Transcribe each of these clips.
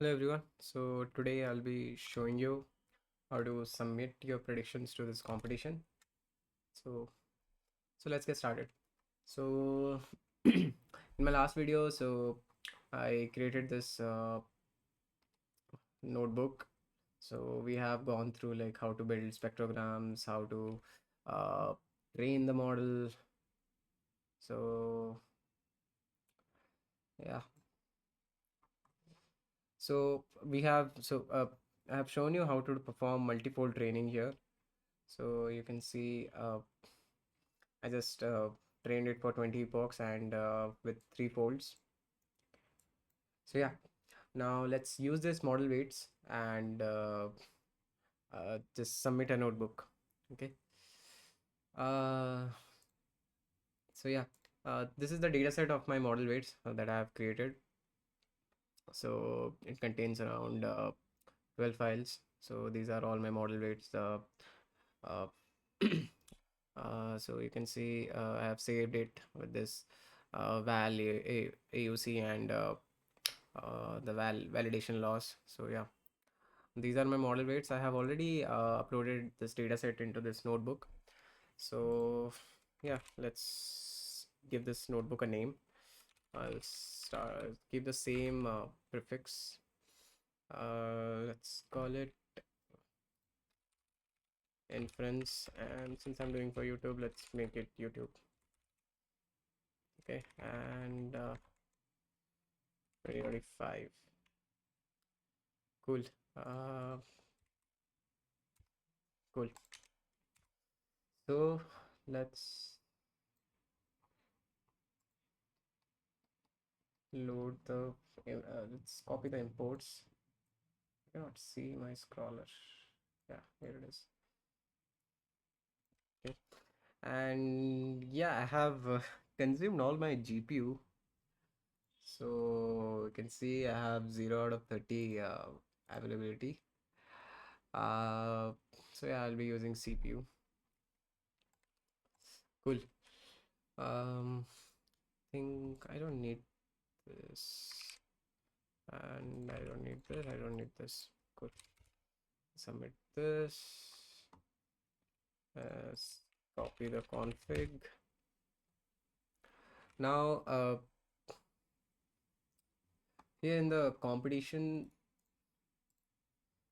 Hello everyone. So today I'll be showing you how to submit your predictions to this competition. So let's get started. So in my last video, I created this notebook. So we have gone through like how to build spectrograms, how to uh, train the model. So yeah. So I have shown you how to perform multifold training here. So you can see I just trained it for 20 epochs and with 3 folds. So yeah, now let's use this model weights and just submit a notebook. Okay. Uh, so yeah, this is the data set of my model weights that I have created. So it contains around 12 files. So these are all my model weights. Uh, so you can see I have saved it with this AUC and the validation loss. So yeah, these are my model weights. I have already uploaded this data set into this notebook. So yeah, let's give this notebook a name. I'll keep the same prefix. Let's call it inference, and since I'm doing for YouTube, let's make it YouTube. Okay, and 2025. Cool. uh, cool. So let's load the let's copy the imports. I cannot see my scroller. Yeah, here it is. Okay, and yeah, I have consumed all my GPU. So you can see I have 0 out of 30 availability. uh so yeah, I'll be using CPU. Cool. Think I don't need this, and I don't need this, I don't need this. Good. Submit this. Copy the config. Now here in the competition,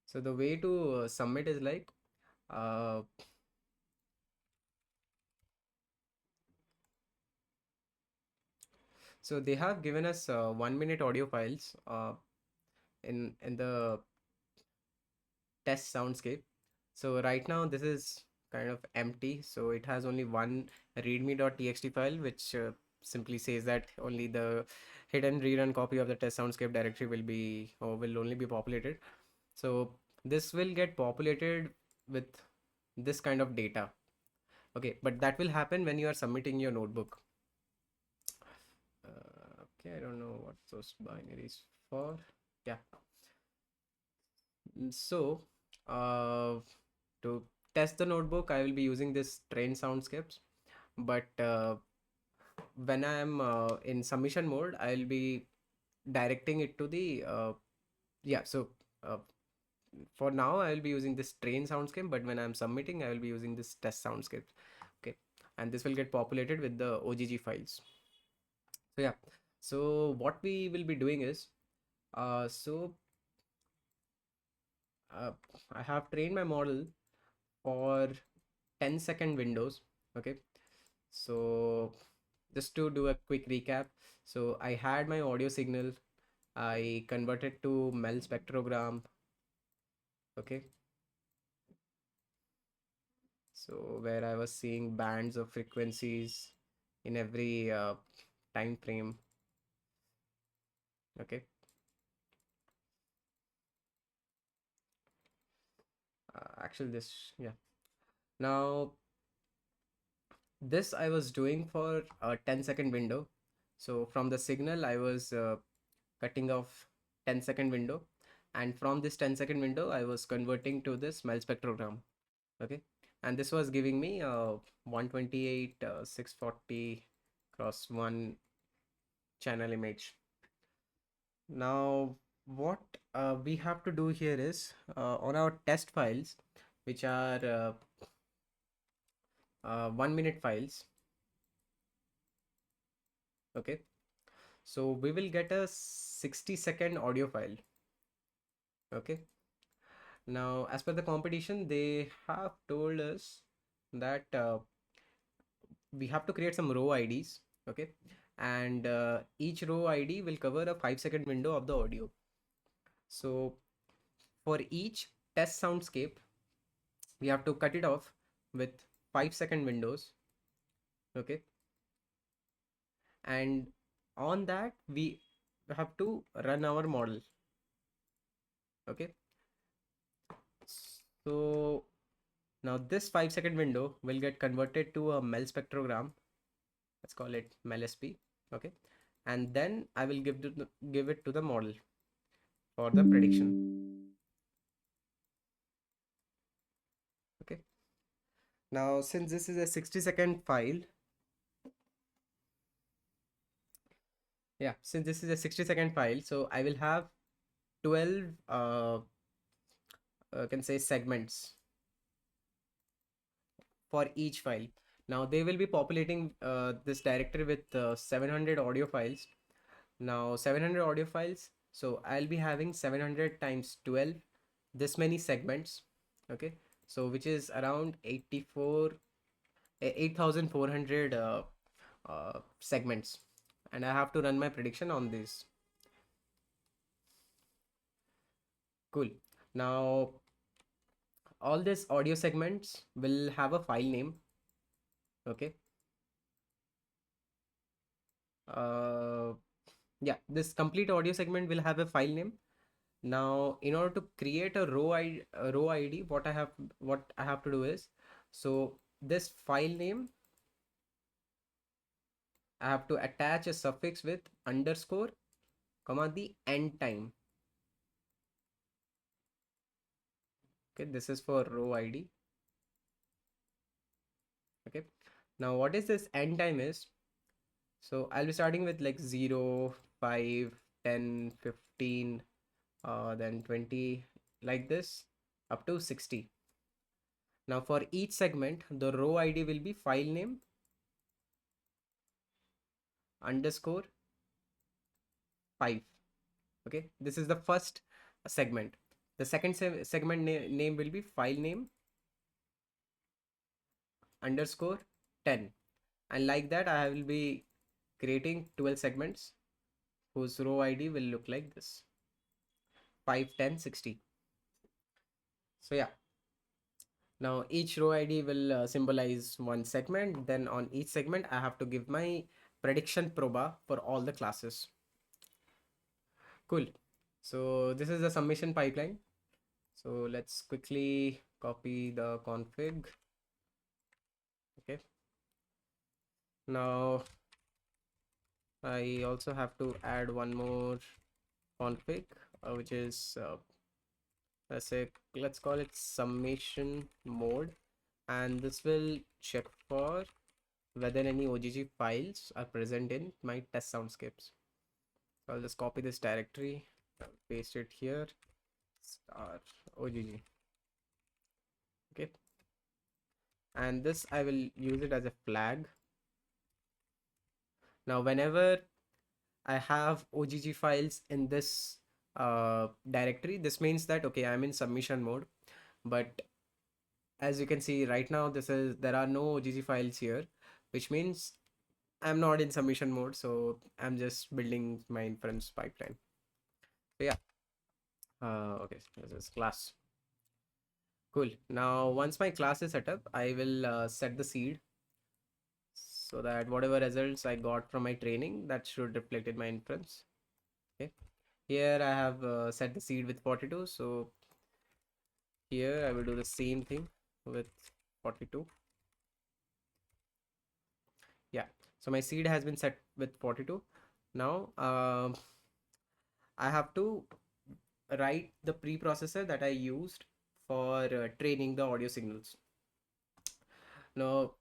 so the way to submit is like uh, so they have given us 1 minute audio files in the test soundscape. So right now this is kind of empty, so it has only one readme.txt file, which simply says that only the hidden rerun copy of the test soundscape directory will be, or will only be populated. So this will get populated with this kind of data. Okay, but that will happen when you are submitting your notebook. Okay, I don't know what those binaries for. Yeah. So to test the notebook, I will be using this train soundscapes, but when I am in submission mode, I'll be directing it to the yeah. So uh, for now, I will be using this train soundscape, but when I'm submitting, I will be using this test soundscape. Okay, and this will get populated with the OGG files. So yeah, so what we will be doing is uh, so uh, I have trained my model for 10-second windows. Okay, so just to do a quick recap, so I had my audio signal, I converted to Mel spectrogram. Okay, so where I was seeing bands of frequencies in every time frame. Okay, actually this, yeah, now this I was doing for a 10-second window. So from the signal I was cutting off 10-second window, and from this 10-second window I was converting to this Mel spectrogram. Okay, and this was giving me 128 640 cross 1 channel image. Now what we have to do here is on our test files, which are 1 minute files. Okay, so we will get a 60-second audio file. Okay, now as per the competition, they have told us that we have to create some row IDs. Okay, and each row ID will cover a 5-second window of the audio. So for each test soundscape, we have to cut it off with 5-second windows. Okay, and on that we have to run our model. Okay, so now this 5-second window will get converted to a Mel spectrogram. Let's call it MELSP. Okay, and then I will give it to the model for the prediction. Okay, now since this is a 60-second file, yeah, since this is a 60-second file, so I will have 12 can say segments for each file. Now they will be populating this directory with 700 audio files. Now 700 audio files, so I'll be having 700 times 12, this many segments. Okay, so which is around 8,400 segments, and I have to run my prediction on this. Cool. Now all these audio segments will have a file name. Okay, uh yeah, this complete audio segment will have a file name. Now in order to create a row ID, what I have to do is, so this file name, I have to attach a suffix with underscore comma the end time. Okay, this is for row ID. Okay, now what is this end time is, so I'll be starting with like 0, 5, 10, 15, then 20, like this up to 60. Now for each segment, the row ID will be file name underscore 5. Okay, this is the first segment. The second segment name will be file name underscore 10. And like that, I will be creating 12 segments whose row ID will look like this: 5, 10, 60. So yeah, now each row ID will symbolize one segment. Then on each segment, I have to give my prediction proba for all the classes. Cool. So this is the submission pipeline. So let's quickly copy the config. Okay. Now I also have to add one more config, which is let's call it summation mode, and this will check for whether any OGG files are present in my test soundscapes. So I'll just copy this directory, paste it here, star OGG. Okay, and this I will use it as a flag. Now whenever I have OGG files in this directory, this means that okay, I'm in submission mode. But as you can see right now, there are no OGG files here, which means I'm not in submission mode. So I'm just building my inference pipeline. So yeah, okay, this is class. Cool. Now once my class is set up, I will set the seed so that whatever results I got from my training, that should reflect in my inference. Okay. Here I have set the seed with 42. So here I will do the same thing with 42. Yeah. So my seed has been set with 42. Now I have to write the preprocessor that I used for training the audio signals. Now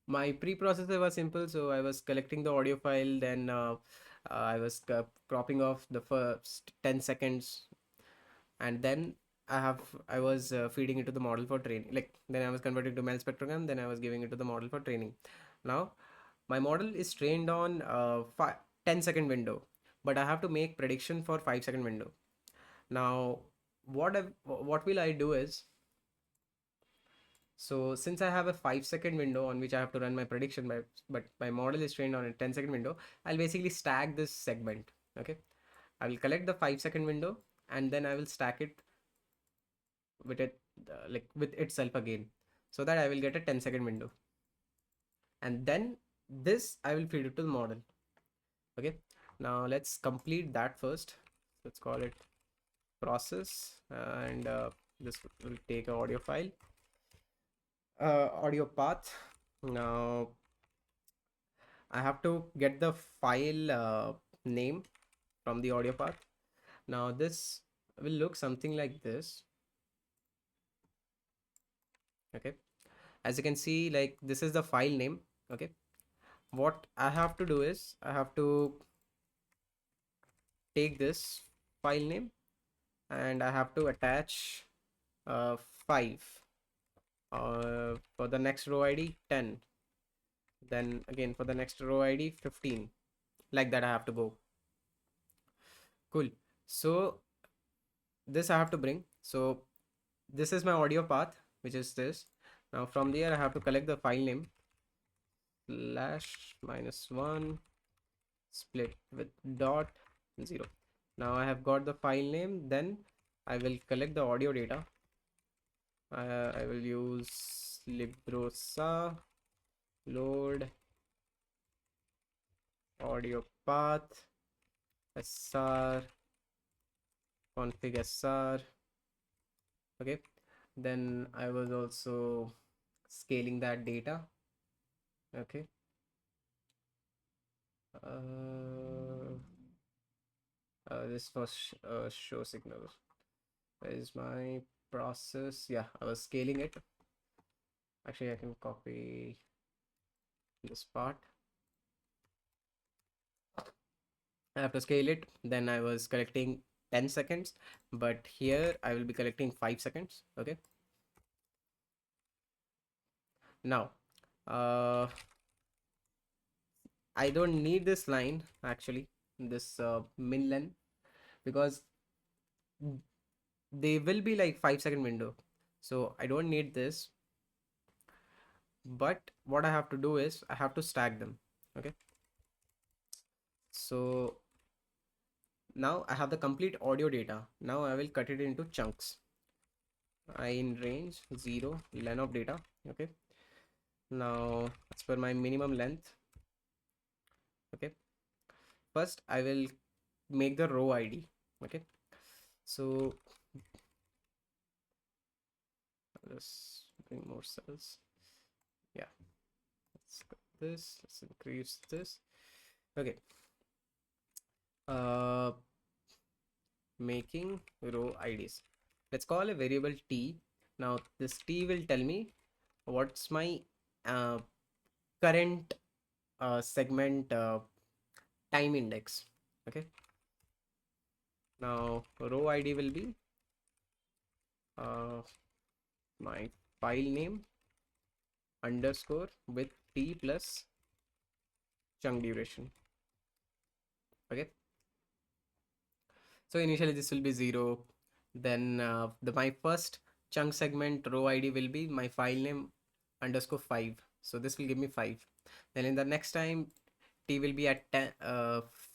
my preprocessor was simple, so I was collecting the audio file, then I was cropping off the first 10 seconds, and then I was feeding it to the model for training. Like then I was converting to mail spectrogram, then I was giving it to the model for training. Now my model is trained on 10-second window, but I have to make prediction for 5-second window. Now what will I do is, so since I have a 5-second window on which I have to run my prediction by, but my model is trained on a 10-second window, I'll basically stack this segment. Okay, I will collect the 5-second window and then I will stack it with it, like with itself again, so that I will get a 10-second window, and then this I will feed it to the model. Okay, now let's complete that first. Let's call it process, and this will take an audio file, audio path. Now I have to get the file name from the audio path. Now this will look something like this. Okay, as you can see, like this is the file name. Okay, what I have to do is I have to take this file name and I have to attach 5 for the next row ID 10, then again for the next row ID 15, like that I have to go. Cool. So this I have to bring. So this is my audio path, which is this. Now from there I have to collect the file name slash -1 split with dot 0. Now I have got the file name, then I will collect the audio data. I will use librosa load audio path sr config sr. Okay, then I was also scaling that data. Okay, this was show signal. Where is my process? Yeah, I was scaling it. Actually I can copy this part. I have to scale it. Then I was collecting 10 seconds, but here I will be collecting 5 seconds. Okay, now I don't need this line actually, this min len, because they will be like 5-second window, so I don't need this. But what I have to do is I have to stack them. Okay, so now I have the complete audio data. Now I will cut it into chunks. I in range 0 len of data. Okay, now as per my minimum length. Okay, first I will make the row ID. Okay, so let's bring more cells. Yeah, let's cut this, let's increase this. Okay, making row IDs. Let's call a variable t. Now this t will tell me what's my uh, current segment time index. Okay, now row ID will be my file name underscore with t plus chunk duration. Okay, so initially this will be 0, then my first chunk segment row ID will be my file name underscore 5, so this will give me 5. Then in the next time t will be at 10,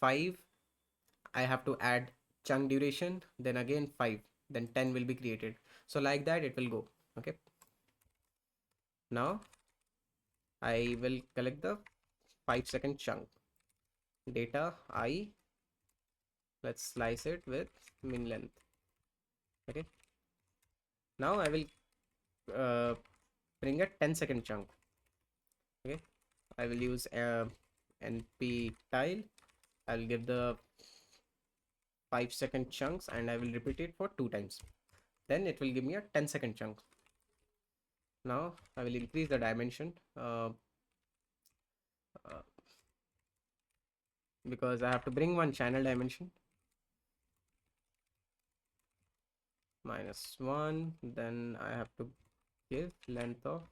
5, I have to add chunk duration, then again 5, then 10 will be created, so like that it will go. Okay, now I will collect the 5-second chunk data I. Let's slice it with min length. Okay, now I will bring a 10-second chunk. Okay, I will use np tile. I'll give the 5-second chunks and I will repeat it for 2 times, then it will give me a 10-second chunk. Now I will increase the dimension. because I have to bring one channel dimension -1. Then I have to give length of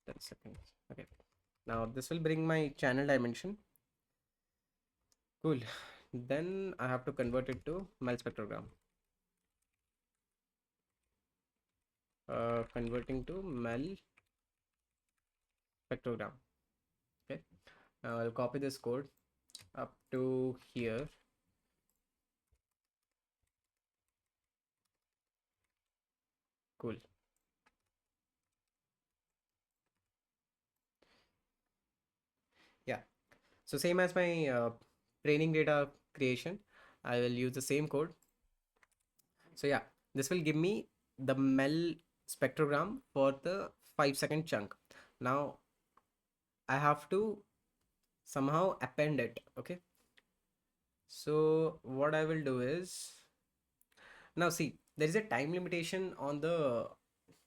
10 seconds. Okay. Now this will bring my channel dimension. Cool. Then I have to convert it to Mel spectrogram. Converting to Mel spectrogram. Okay. Now I'll copy this code up to here. Cool. Yeah. So same as my training data creation, I will use the same code. So yeah, this will give me the Mel spectrogram for the 5-second chunk. Now I have to somehow append it. Okay. So what I will do is, now see, there is a time limitation on the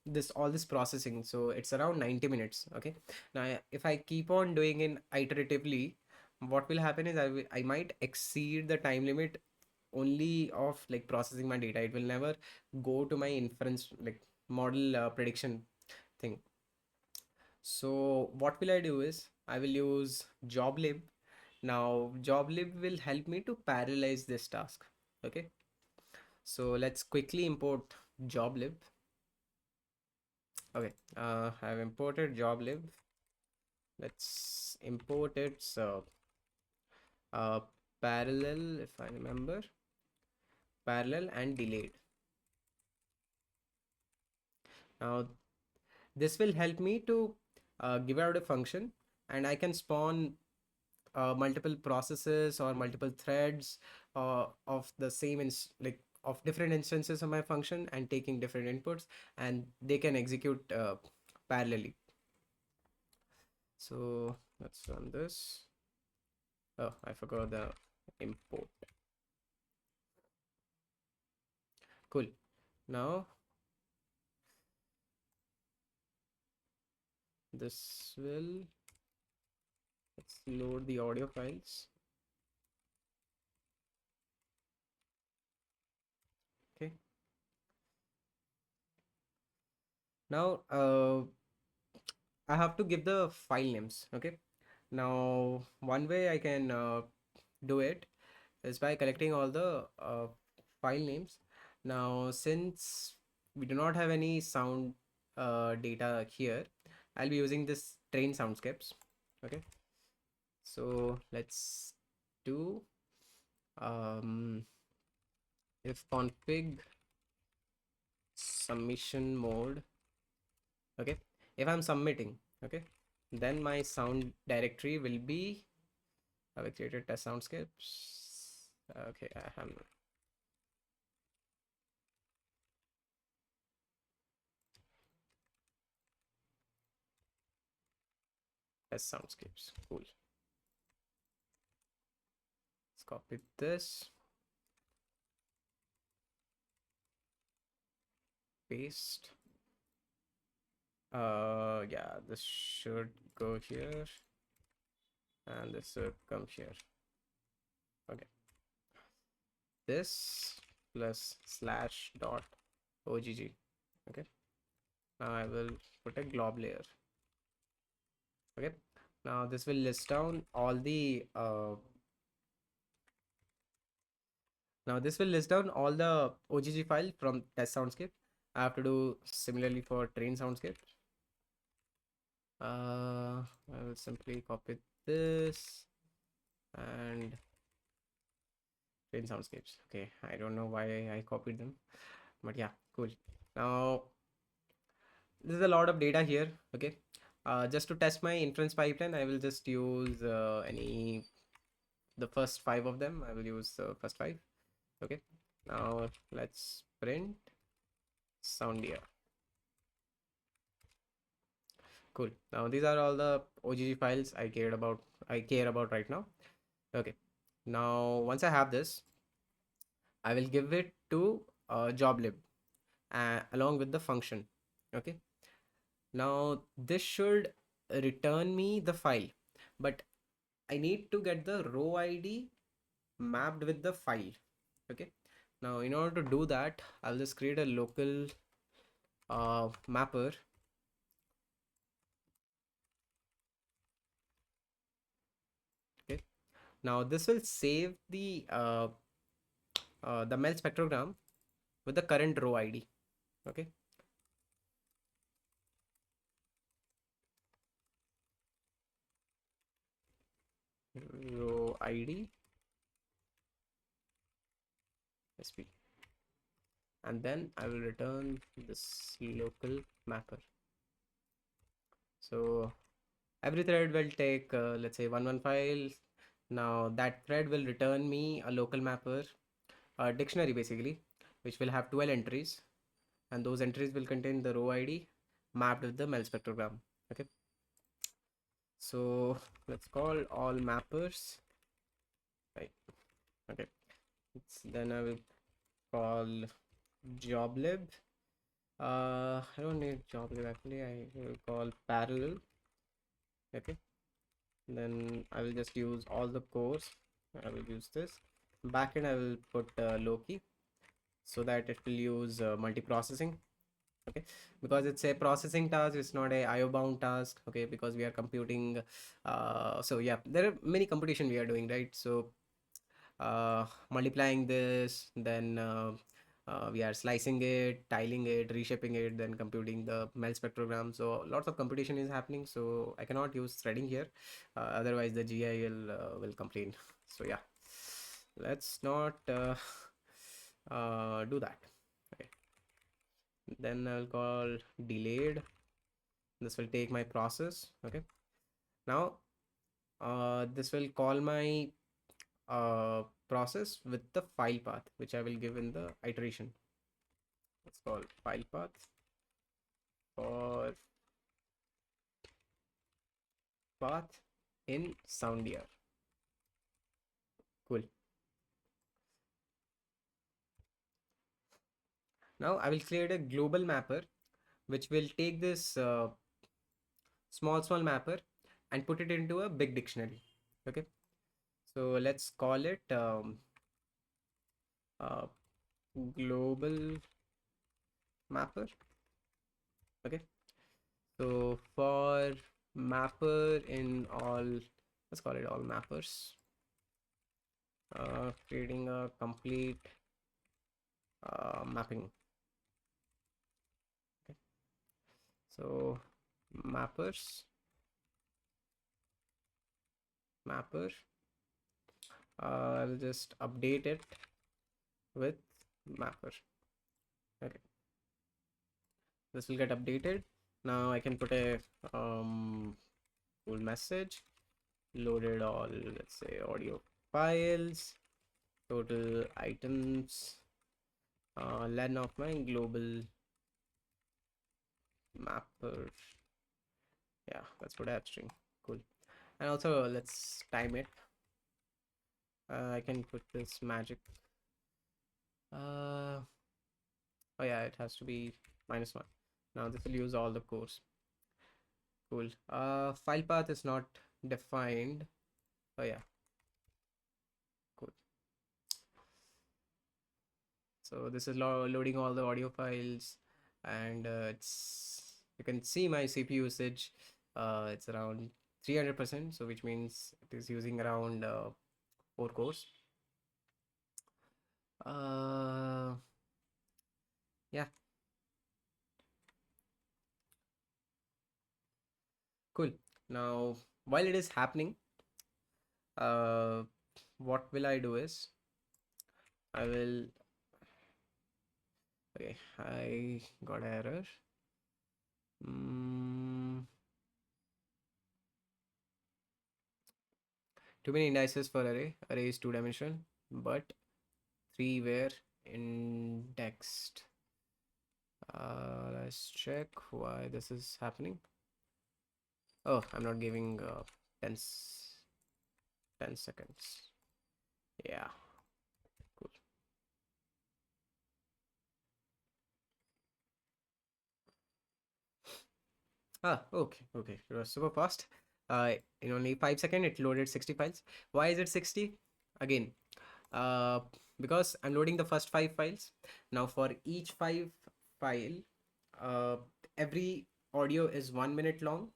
this processing, so it's around 90 minutes. Okay, now if I keep on doing it iteratively, what will happen is I might exceed the time limit only of like processing my data. It will never go to my inference like model prediction thing. So what will I do is I will use joblib. Now joblib will help me to parallelize this task. Okay, so let's quickly import joblib. Okay, I've imported joblib. Let's import its uh, parallel, if I remember, parallel and delayed. Now this will help me to give out a function, and I can spawn multiple processes or multiple threads of the same like of different instances of my function and taking different inputs, and they can execute parallelly. So let's run this. Oh, I forgot the import. Cool. Now this will, let's load the audio files. Okay. Now I have to give the file names. Okay. Now one way I can do it is by collecting all the file names. Now since we do not have any sound data here, I'll be using this train soundscapes. Okay, so let's do if config submission mode. Okay, if I'm submitting, okay, then my sound directory will be, I've created test soundscapes. Okay, I have test soundscapes. Cool. Let's copy this, paste. Yeah, this should go here, and this should come here. Okay, this plus slash dot ogg. Okay, now I will put a glob layer. Okay, now this will list down all the now this will list down all the ogg file from test soundscape. I have to do similarly for train soundscape. I will simply copy this and train soundscapes. Okay, I don't know why I copied them, but yeah, cool. Now there's a lot of data here. Okay, just to test my inference pipeline, I will just use the first 5 of them. I will use the first 5. Okay, now let's print sound here. Cool. Now these are all the ogg files I care about right now. Okay, now once I have this, I will give it to joblib along with the function. Okay, now this should return me the file, but I need to get the row ID mapped with the file. Okay, now in order to do that, I'll just create a local mapper. Okay, now this will save the mel spectrogram with the current row ID. Okay, row ID sp, and then I will return this local mapper. So every thread will take let's say one file. Now that thread will return me a local mapper, a dictionary basically, which will have 12 entries, and those entries will contain the row ID mapped with the mel spectrogram. Okay, so let's call all mappers, right? Okay, then I will call joblib. I don't need joblib actually. I will call parallel. Okay, then I will just use all the cores. I will use this backend. I will put Loki so that it will use multi-processing. Okay, because it's a processing task, it's not a IO bound task. Okay, because we are computing so yeah, there are many computation we are doing, right? So multiplying this, then we are slicing it, tiling it, reshaping it, then computing the mel spectrogram. So lots of computation is happening, so I cannot use threading here, otherwise the GI will complain. So yeah, let's not do that. Okay, then I'll call delayed. This will take my process. Okay, now this will call my process with the file path, which I will give in the iteration. Let's call file path for path in soundier. Cool. Now I will create a global mapper which will take this small mapper and put it into a big dictionary. Okay, so let's call it uh, global mapper. Okay, so for mapper in all, let's call it all mappers, creating a complete mapping. Okay, so mappers, mapper, I'll just update it with mapper. Okay, this will get updated. Now I can put a full message, loaded all, let's say, audio files, total items, len of my global mapper. Yeah, let's put app string. Cool. And also let's time it. I can put this magic. Oh yeah, it has to be -1. Now this will use all the cores. Cool. File path is not defined. Oh yeah, cool. So this is loading all the audio files, and it's, you can see my CPU usage. It's around 300%, so which means it is using around 4 cores. Yeah, cool. Now while it is happening, uh, what will I do is I will, okay, I got error. Too many indices for array. Array is 2-dimensional, but 3 were indexed. Let's check why this is happening. Oh, I'm not giving 10 seconds. Yeah, cool. Okay, it was super fast. In only 5 seconds it loaded 60 files. Why is it 60? Again, uh, because I'm loading the first 5 files. Now for each file, uh, every audio is 1 minute long,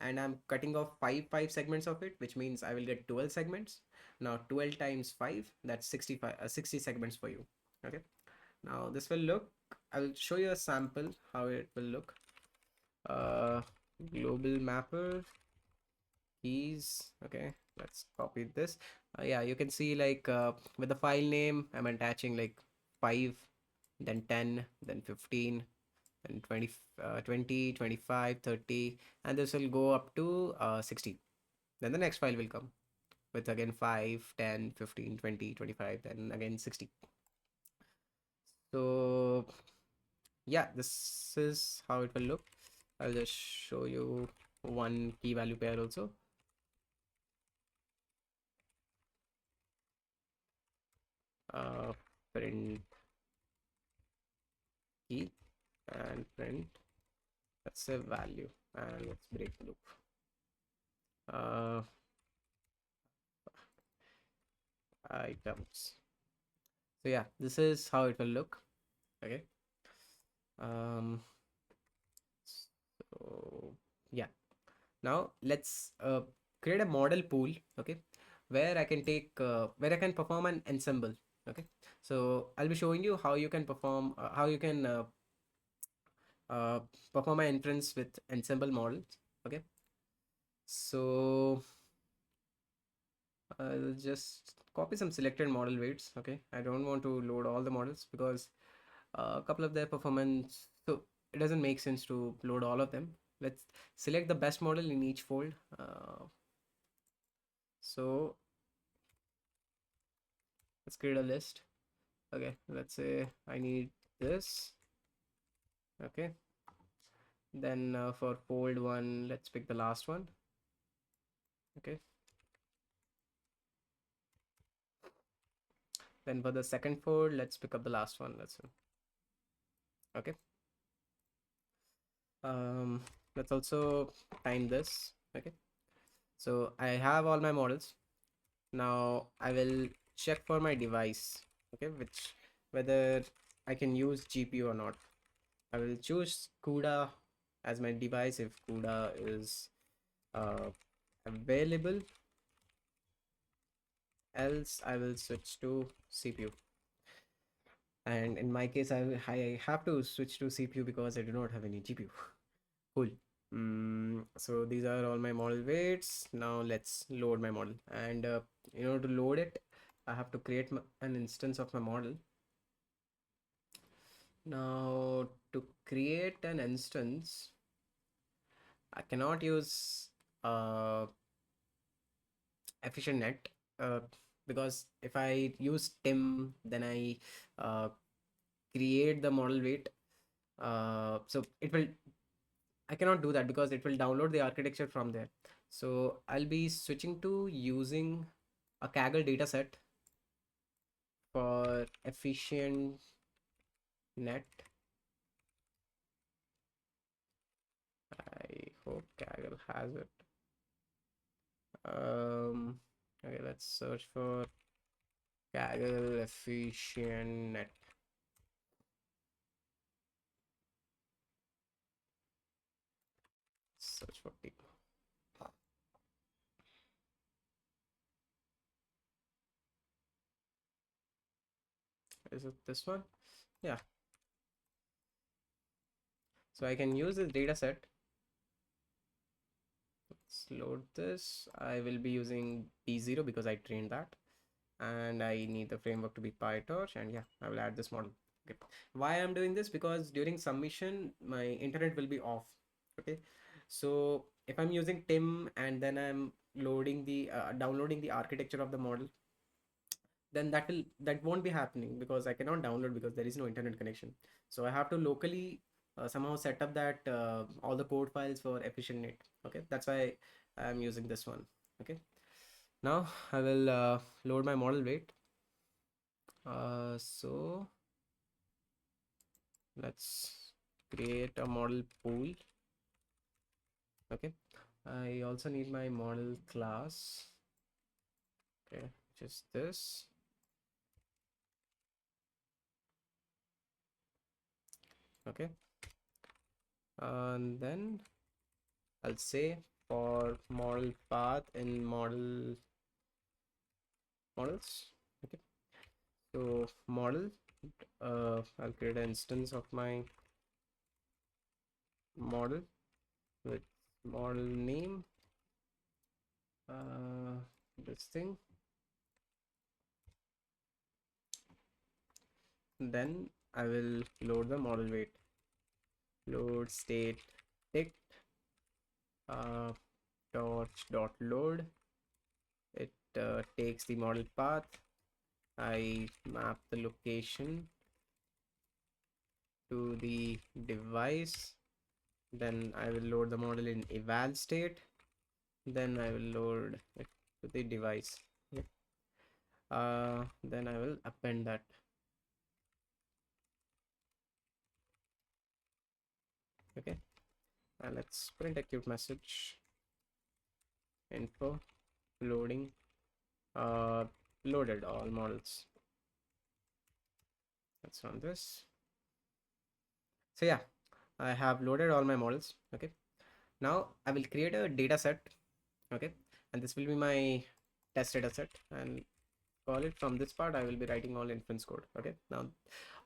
and I'm cutting off five segments of it, which means I will get 12 segments. Now 12 times 5, that's 60 segments for you. Okay, now this will look, I'll show you a sample how it will look. uh Global mapper keys. Okay, let's copy this. Yeah, you can see like with the file name I'm attaching like 5, then 10, then 15, then 20, 20, 25, 30, and this will go up to 60. Then the next file will come with again 5, 10, 15, 20, 25, then again 60. So yeah, this is how it will look. I'll just show you one key value pair also. Print key and print, let's say value, and let's break the loop. uh, Items. So yeah, this is how it will look. Okay. um so yeah, now let's create a model pool. Okay, where I can take where I can perform an ensemble. Okay, so I'll be showing you how you can perform how you can uh, perform an inference with ensemble models. Okay, so I'll just copy some selected model weights. Okay, I don't want to load all the models because a couple of their performance, so it doesn't make sense to load all of them. Let's select the best model in each fold. So let's create a list. Okay, let's say I need this. Okay, then for fold 1, let's pick the last one. Okay, then for the second fold, let's pick up the last one. Okay. um let's also time this. Okay, so I have all my models. Now I will check for my device. Okay, which whether I can use GPU or not. I will choose CUDA as my device if CUDA is uh, available. Else I will switch to CPU. And in my case, I have to switch to CPU because I do not have any GPU. Cool. So these are all my model weights. Now let's load my model. And in order to load it, I have to create an instance of my model. Now to create an instance, I cannot use efficient net, uh, because if I use tim, then I uh, create the model weight. So it will, I cannot do that because it will download the architecture from there. So I'll be switching to using a Kaggle dataset for efficient net. I hope Kaggle has it. Okay, let's search for Kaggle efficient net. Search for T. Is it this one? Yeah. So I can use this data set. Let's load this. I will be using P0 because I trained that. And I need the framework to be PyTorch. And yeah, I will add this model. Okay. Why I'm doing this? Because during submission, my internet will be off. Okay. So if I'm using Tim and then I'm loading the downloading the architecture of the model, then that won't be happening because I cannot download because there is no internet connection. So I have to locally somehow set up that all the code files for efficient net. Okay, that's why I'm using this one. Okay, now I will load my model weight. So let's create a model pool. Okay, I also need my model class. Okay, just this. Okay, and then I'll say for model path in models. Okay, so model, I'll create an instance of my model with model name, this thing. Then I will load the model weight. Load state tick torch dot load. It takes the model path. I map the location to the device. Then I will load the model in eval state. Then I will load it to the device. Okay. Then I will append that. Okay. And let's print a cute message. Info loading. Loaded all models. Let's run this. So yeah, I have loaded all my models. Okay. Now I will create a data set. Okay. And this will be my test data set, and call it from this part. I will be writing all inference code. Okay. Now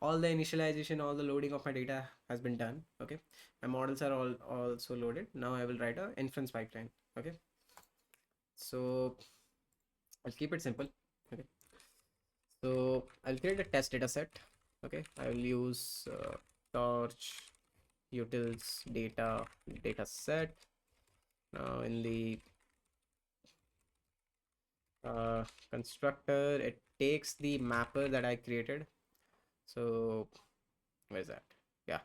all the initialization, all the loading of my data has been done. Okay. My models are all also loaded. Now I will write a inference pipeline. Okay. So I'll keep it simple. Okay. So I'll create a test data set. Okay. I will use torch utils data set. Now in the constructor, it takes the mapper that I created. So where's that? Yeah,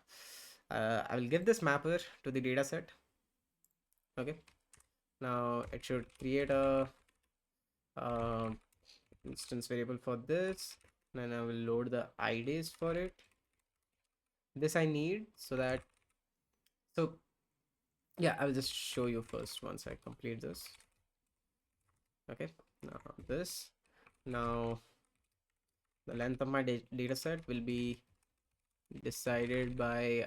I will give this mapper to the data set. Okay, now it should create a um, instance variable for this. Then I will load the IDs for it. This I need so that, so yeah, I will just show you first once I complete this. Okay, now this, now the length of my data set will be decided by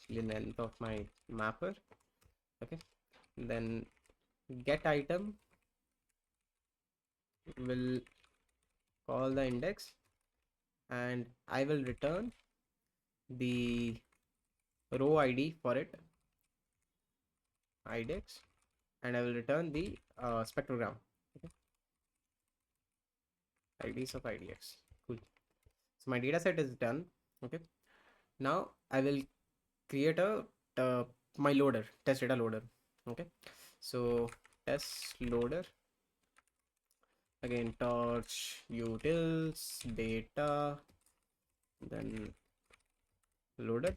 the length of my mapper. Okay, then get item will call the index, and I will return the row ID for it, IDEX, and I will return the spectrogram. Okay, IDs of IDX. Cool. So my data set is done. Okay, now I will create a my loader, test data loader. Okay, so test loader, again torch utils data, then loader.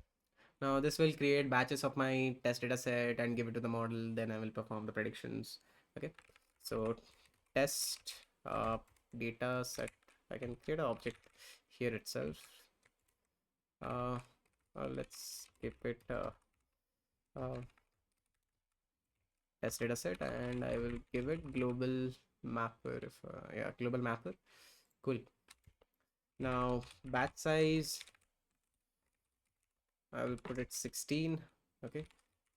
Now this will create batches of my test data set and give it to the model. Then I will perform the predictions. Okay, so test data set. I can create an object here itself. Let's keep it uh, test data set, and I will give it global mapper. If yeah, global mapper. Cool. Now batch size, I will put it 16. Okay,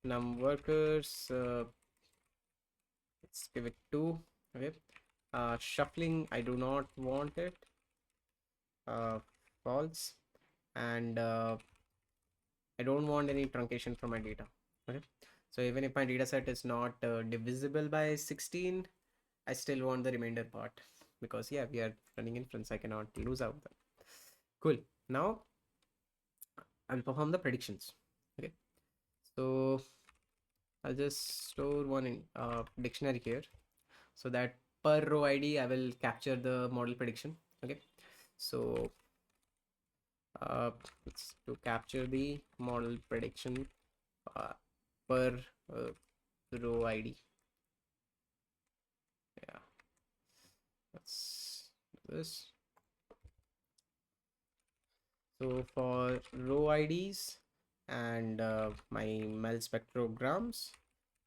num workers, let's give it 2. Okay, shuffling, I do not want it, false, and I don't want any truncation from my data. Okay, so even if my data set is not divisible by 16, I still want the remainder part, because yeah, we are running inference, I cannot lose out that. Cool. Now I'll perform the predictions. Okay, so I'll just store one in dictionary here, so that per row ID I will capture the model prediction. Okay, so it's to capture the model prediction uh, per uh, row ID. Yeah, let's do this. So for row IDs and my mel spectrograms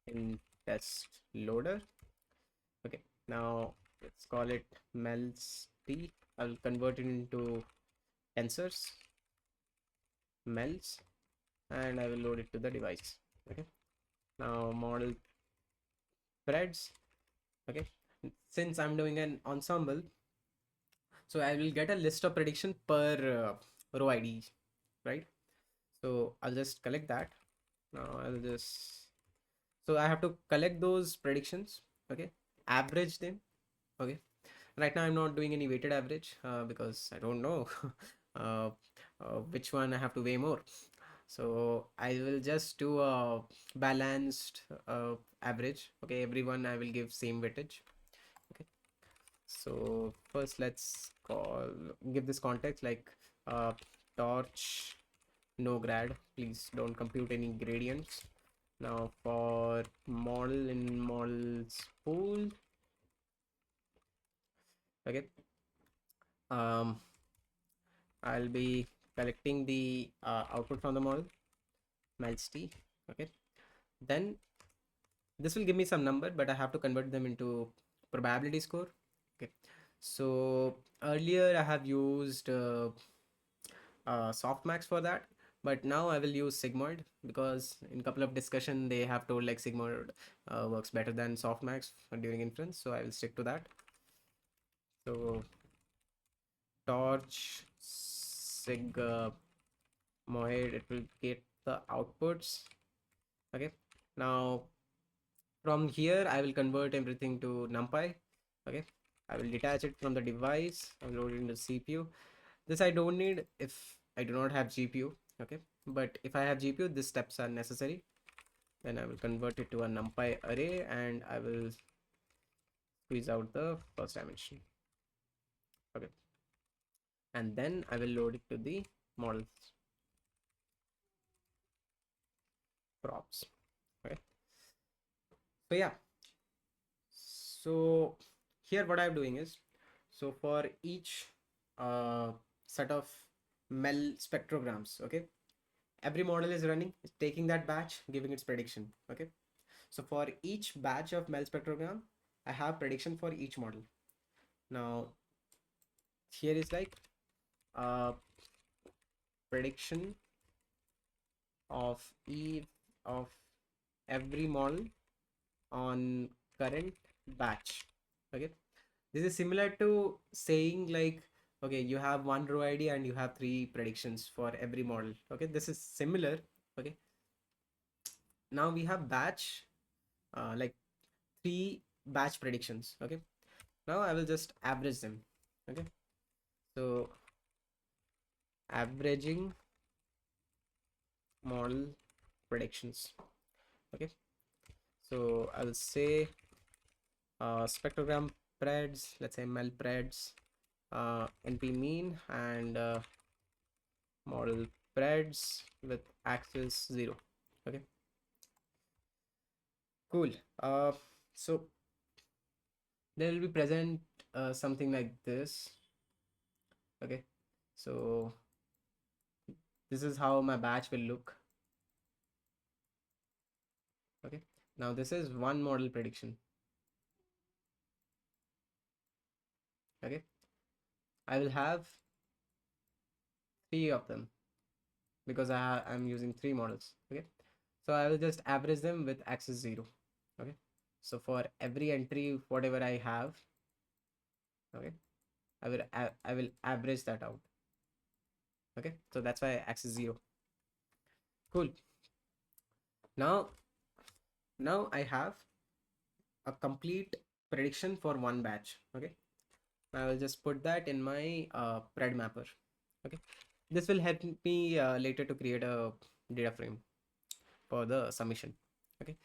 in test loader. Okay, now let's call it mels t. I'll convert it into tensors mels, and I will load it to the device. Okay, now model threads. Okay, since I'm doing an ensemble, so I will get a list of prediction per row ID, right? So I'll just collect that. Now I'll just, so I have to collect those predictions. Okay, average them. Okay, right now I'm not doing any weighted average because I don't know uh, which one I have to weigh more. So I will just do a balanced average. Okay, everyone I will give same weightage. Okay, so first let's give this context like torch no grad, please don't compute any gradients. Now for model in models pool. Okay, um I'll be collecting the output from the model Malsty. Okay, then this will give me some number, but I have to convert them into probability score. Okay, so earlier I have used softmax for that, but now I will use sigmoid because in couple of discussion they have told like sigmoid works better than softmax during inference, so I will stick to that. So torch sigmoid, it will get the outputs. Okay, now from here I will convert everything to numpy. Okay, I will detach it from the device, I will load it into CPU. This I don't need if I do not have GPU. Okay, but if I have GPU, these steps are necessary. Then I will convert it to a numpy array and I will squeeze out the first dimension. Okay, and then I will load it to the models props. Okay, so yeah, so here what I'm doing is, so for each set of mel spectrograms, okay, every model is running, it's taking that batch, giving its prediction. Okay, so for each batch of mel spectrogram I have prediction for each model. Now here is like prediction of of every model on current batch. Okay, this is similar to saying like, okay, you have one row ID and you have three predictions for every model. Okay, this is similar. Okay, now we have batch like three batch predictions. Okay, now I will just average them. Okay, so averaging model predictions. Okay, so I'll say spectrogram preds, let's say mel preds, np mean, and model preds with axis 0. Okay, cool. So there will be present something like this. Okay, so this is how my batch will look. Okay, now this is one model prediction. Okay, I will have three of them because I'm using three models. Okay, so I will just average them with axis 0. Okay, so for every entry whatever I have, okay, I will average that out. Okay, so that's why axis 0. Cool. Now I have a complete prediction for one batch. Okay, I will just put that in my pred mapper. Okay, this will help me later to create a data frame for the submission. Okay,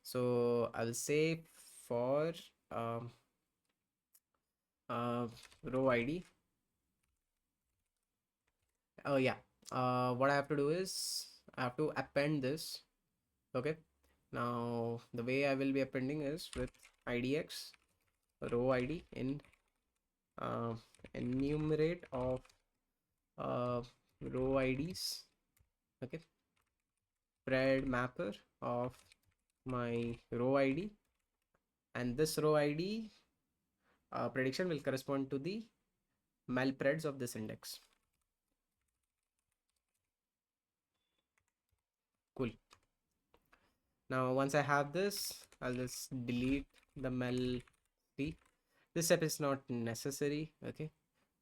so I'll say for um, uh, row ID. Oh yeah, what I have to do is I have to append this. Okay, now the way I will be appending is with idx row ID in uh, enumerate of uh, row IDs. Okay, pred mapper of my row ID, and this row ID prediction will correspond to the malpreds of this index. Cool. Now once I have this, I'll just delete the mel t. This step is not necessary, okay,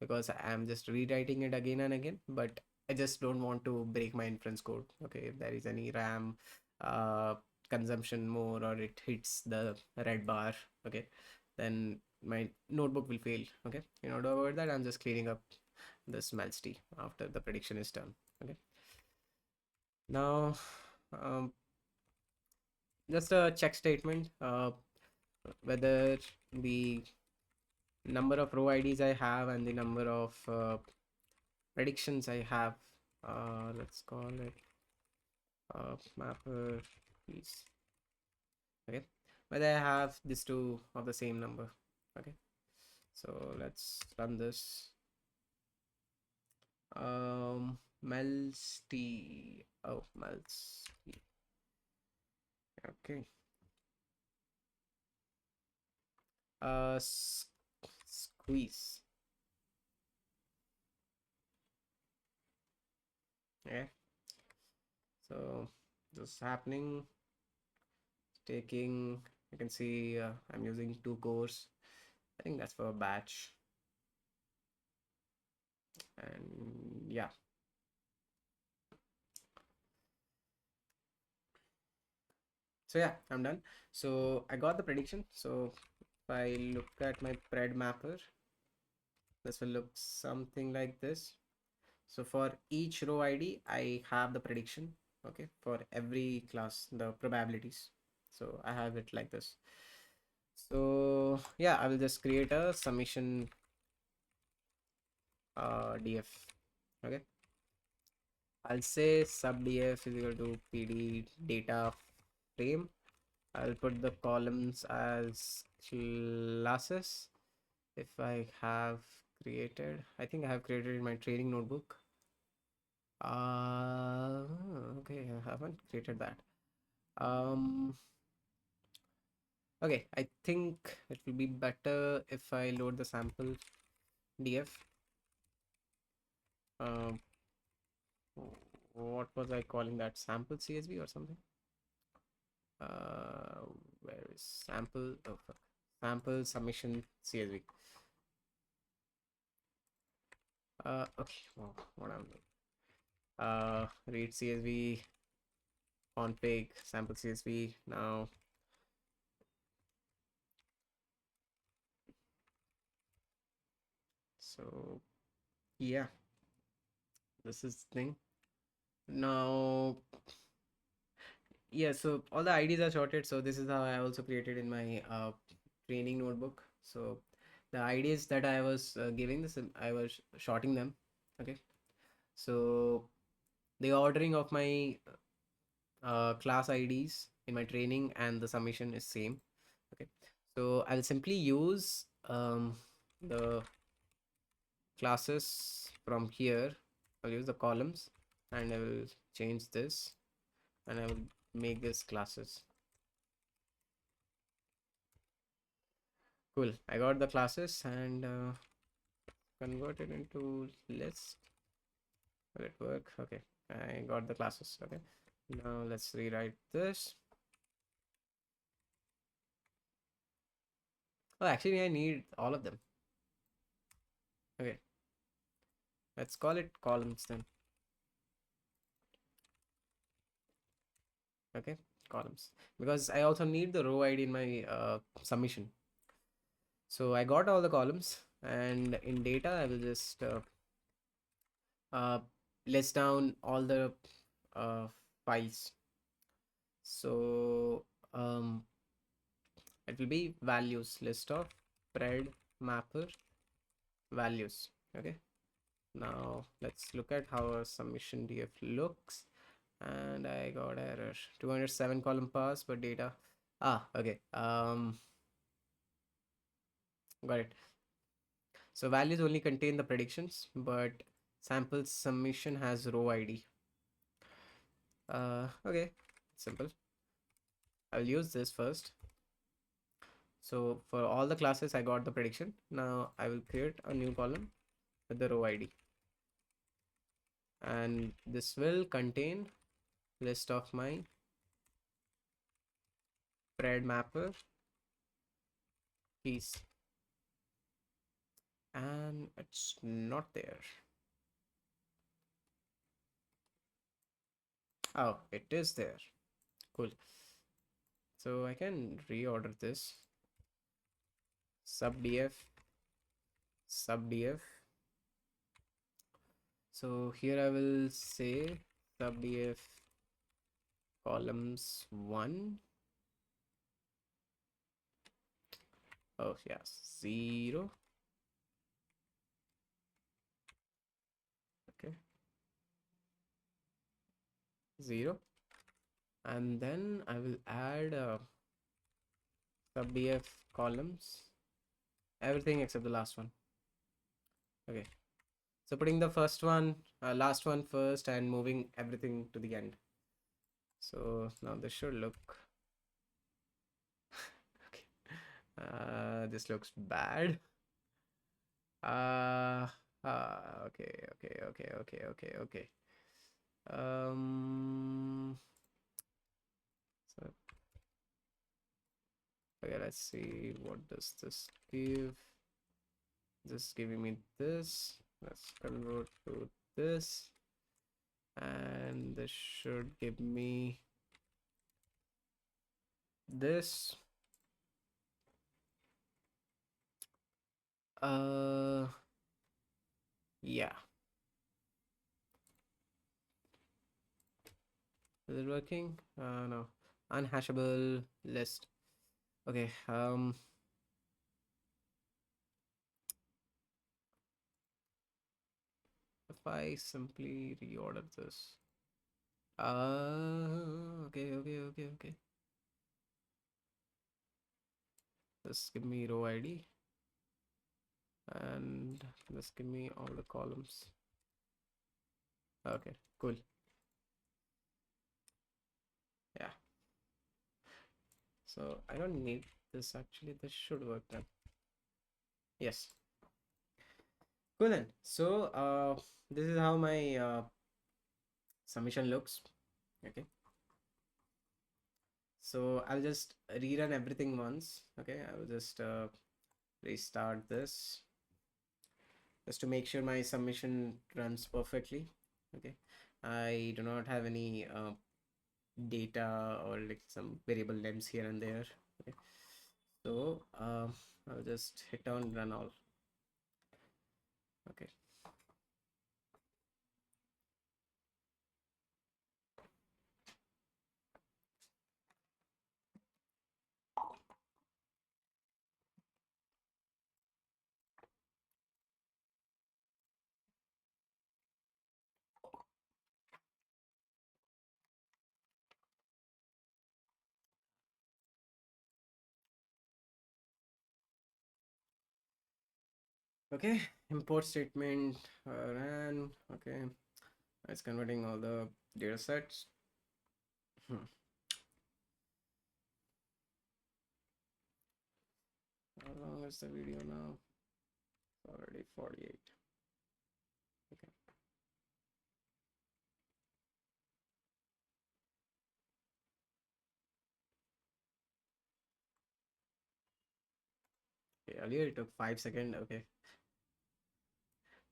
because I'm just rewriting it again and again, but I just don't want to break my inference code. Okay, if there is any RAM uh, consumption more, or it hits the red bar, okay, then my notebook will fail. Okay, in order to avoid that, I'm just cleaning up this malst after the prediction is done. Okay, now um, just a check statement, whether the number of row IDs I have and the number of predictions I have, let's call it mapper piece. Okay, whether I have these two of the same number. Okay, so let's run this. Melst. Oh, Melst. Okay. Uh, Squeeze. Okay. So this is happening. Taking. You can see I'm using 2 cores. I think that's for a batch. And yeah. So yeah, I'm done. So I got the prediction. So if I look at my pred mapper, this will look something like this. So for each row ID, I have the prediction. Okay, for every class, the probabilities. So I have it like this. So yeah, I will just create a summation df. Okay, I'll say sub df is equal to pd data frame. I'll put the columns as classes. If I have created, I think I have created in my training notebook. Okay, I haven't created that. Okay, I think it will be better if I load the sample df. Um, what was I calling that? Sample CSV or something? Uh, where is sample? Oh, fuck. Sample submission CSV. Okay, well, what I'm doing. Read CSV, config, sample CSV. Now, so yeah, this is the thing. Now, yeah, so all the IDs are sorted. So this is how I also created in my training notebook. So the IDs that I was giving this, I was shorting them. Okay, so the ordering of my class IDs in my training and the summation is same. Okay, so I'll simply use the classes from here. I'll use the columns and I will change this and I will make this classes. Cool, I got the classes and convert it into list. Will it work? Okay, I got the classes. Okay, now let's rewrite this. Oh, actually I need all of them. Okay, let's call it columns then. Okay, columns, because I also need the row ID in my submission. So I got all the columns, and in data I will just uh, list down all the uh, files. So it will be values, list of pred mapper values. Okay, now let's look at how a submission df looks. And I got error, 207 column pass, but data, okay, got it. So values only contain the predictions, but sample submission has row ID. Okay, simple. I'll use this first. So for all the classes, I got the prediction. Now I will create a new column with the row ID. And this will contain list of my pred mapper keys. And it's not there. Oh, it is there. Cool. So I can reorder this. Sub df, sub df. So here I will say sub df columns 1. Oh yeah, 0. Okay, 0. And then I will add sub df columns, everything except the last one. Okay, so putting the first one, last one first, and moving everything to the end. So now this should look okay. This looks bad. Uh, okay. So okay, let's see, what does this give? This giving me this. Let's convert to this, and this should give me this. Yeah. Is it working? No. Unhashable list. Okay. If I simply reorder this. Okay. Just give me row ID, and just give me all the columns. Okay, cool. Yeah. So I don't need this actually. This should work then. Yes. Cool then. So this is how my submission looks. Okay. So I'll just rerun everything once. Okay, I will just restart this just to make sure my submission runs perfectly. Okay, I do not have any data or like some variable names here and there. Okay, so I'll just hit on run all. Okay. Okay, import statement ran. Okay, it's converting all the data sets. How long is the video now? Already 48. Okay. Okay, earlier it took 5 seconds. Okay.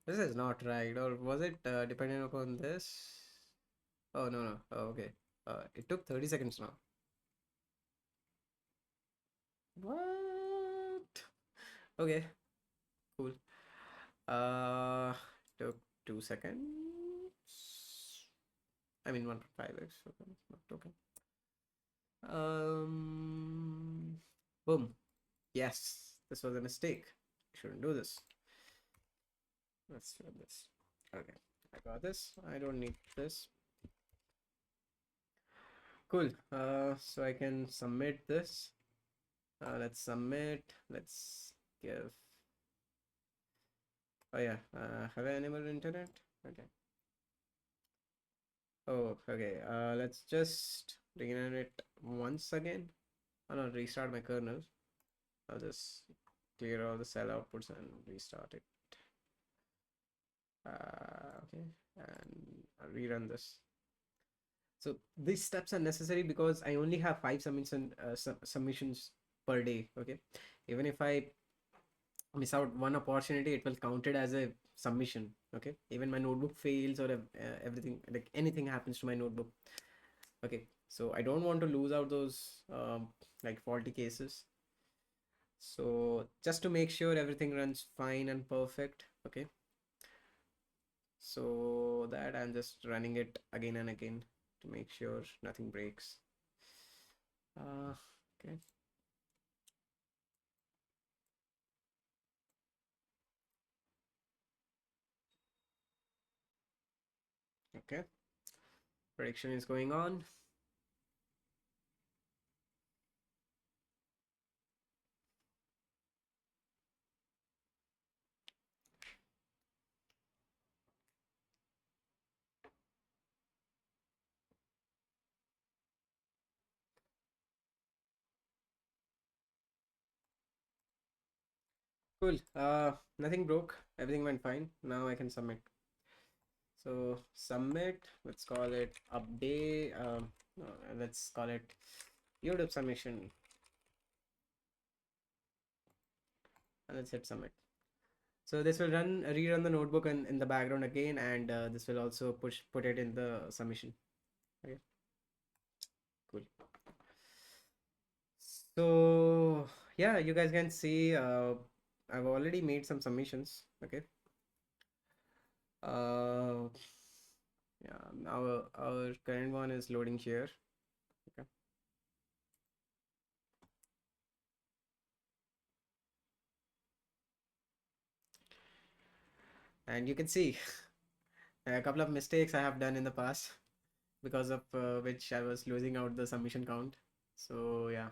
This is not right. Or was it dependent upon this? Oh, no. Oh, okay. It took 30 seconds now. What? Okay, cool. Took 2 seconds. I mean 1.5x. Okay, not okay. Boom. Yes, this was a mistake. Shouldn't do this. Let's do this. Okay, I got this. I don't need this. Cool. So I can submit this. Let's submit. Let's give. Oh yeah. Have I enabled internet? Okay. Oh, okay. Let's just rerun it once again. I'll not restart my kernel. I'll just clear all the cell outputs and restart it. Okay, and I'll rerun this. So these steps are necessary because I only have 5 submissions per day. Okay, even if I miss out one opportunity, it will count it as a submission. Okay, even my notebook fails or everything, like anything happens to my notebook. Okay, so I don't want to lose out those like faulty cases. So just to make sure everything runs fine and perfect. Okay, so that I'm just running it again and again to make sure nothing breaks. Okay. Okay, prediction is going on. Cool. Nothing broke. Everything went fine. Now I can submit. So submit. Let's call it update. Let's call it YouTube submission. And let's hit submit. So this will rerun the notebook in the background again, and this will also put it in the submission. Okay. Cool. So yeah, you guys can see I've already made some submissions. Okay. Uh, yeah, our current one is loading here. Okay. And you can see a couple of mistakes I have done in the past because of which I was losing out the submission count. So yeah.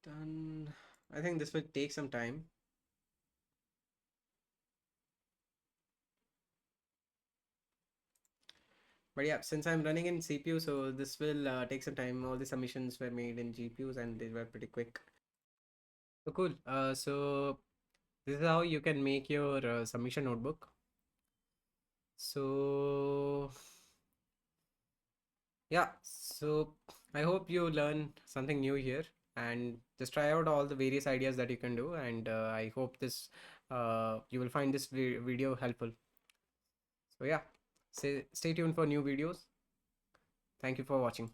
Done. I think this will take some time. But yeah, since I'm running in CPU, so this will take some time. All the submissions were made in GPUs and they were pretty quick. So cool. So this is how you can make your submission notebook. So yeah, so I hope you learn something new here and just try out all the various ideas that you can do. And I hope this you will find this video helpful. So yeah, stay tuned for new videos. Thank you for watching.